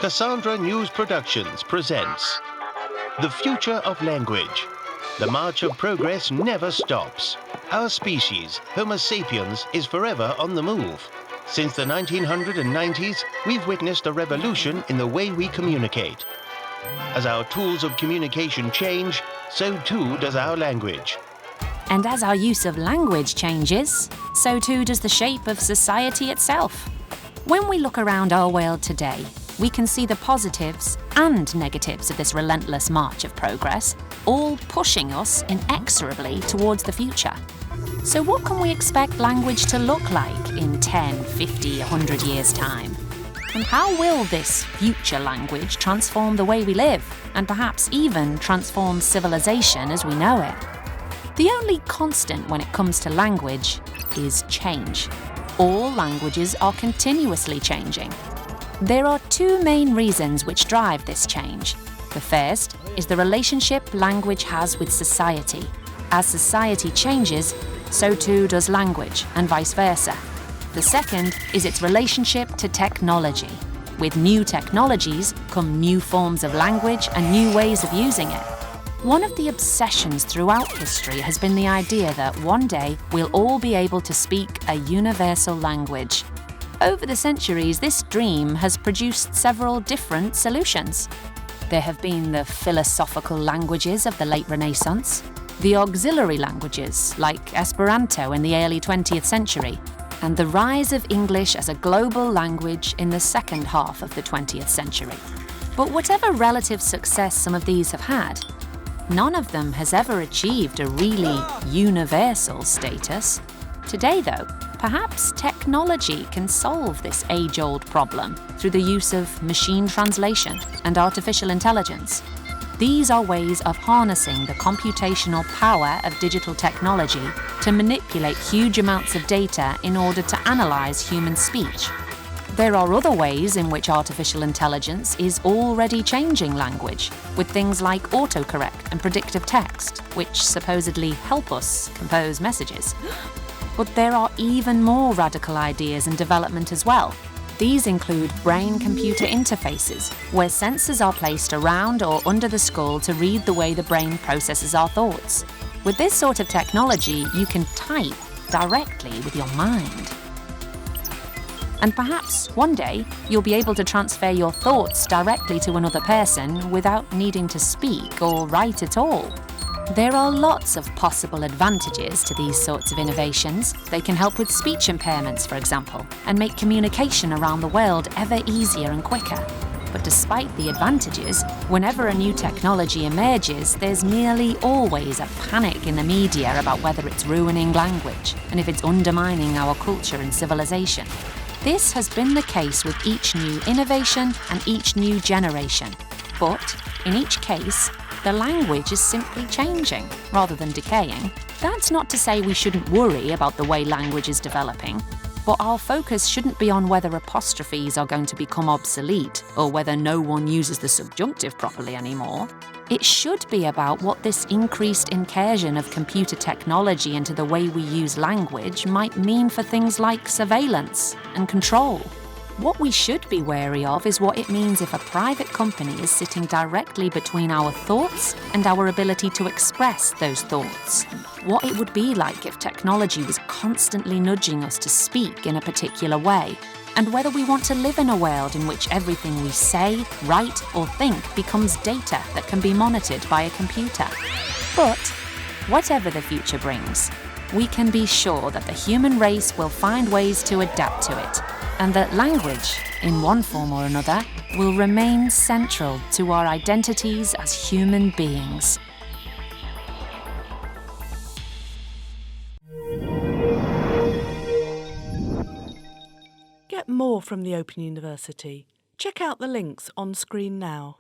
Cassandra News Productions presents The Future of Language. The march of progress never stops. Our species, Homo sapiens, is forever on the move. Since the 1990s, we've witnessed a revolution in the way we communicate. As our tools of communication change, so too does our language. And as our use of language changes, so too does the shape of society itself. When we look around our world today, we can see the positives and negatives of this relentless march of progress, all pushing us inexorably towards the future. So what can we expect language to look like in 10, 50, 100 years' time? And how will this future language transform the way we live, and perhaps even transform civilization as we know it? The only constant when it comes to language is change. All languages are continuously changing. There are two main reasons which drive this change. The first is the relationship language has with society. As society changes, so too does language, and vice versa. The second is its relationship to technology. With new technologies come new forms of language and new ways of using it. One of the obsessions throughout history has been the idea that one day we'll all be able to speak a universal language. Over the centuries, this dream has produced several different solutions. There have been the philosophical languages of the late Renaissance, the auxiliary languages like Esperanto in the early 20th century, and the rise of English as a global language in the second half of the 20th century. But whatever relative success some of these have had, none of them has ever achieved a really universal status. Today, though, perhaps technology can solve this age-old problem through the use of machine translation and artificial intelligence. These are ways of harnessing the computational power of digital technology to manipulate huge amounts of data in order to analyze human speech. There are other ways in which artificial intelligence is already changing language, with things like autocorrect and predictive text, which supposedly help us compose messages. But there are even more radical ideas in development as well. These include brain-computer interfaces, where sensors are placed around or under the skull to read the way the brain processes our thoughts. With this sort of technology, you can type directly with your mind. And perhaps one day you'll be able to transfer your thoughts directly to another person without needing to speak or write at all. There are lots of possible advantages to these sorts of innovations. They can help with speech impairments, for example, and make communication around the world ever easier and quicker. But despite the advantages, whenever a new technology emerges, there's nearly always a panic in the media about whether it's ruining language and if it's undermining our culture and civilization. This has been the case with each new innovation and each new generation. But in each case, the language is simply changing rather than decaying. That's not to say we shouldn't worry about the way language is developing, but our focus shouldn't be on whether apostrophes are going to become obsolete or whether no one uses the subjunctive properly anymore. It should be about what this increased incursion of computer technology into the way we use language might mean for things like surveillance and control. What we should be wary of is what it means if a private company is sitting directly between our thoughts and our ability to express those thoughts. What it would be like if technology was constantly nudging us to speak in a particular way, and whether we want to live in a world in which everything we say, write, or think becomes data that can be monitored by a computer. But whatever the future brings, we can be sure that the human race will find ways to adapt to it, and that language, in one form or another, will remain central to our identities as human beings. Get more from the Open University. Check out the links on screen now.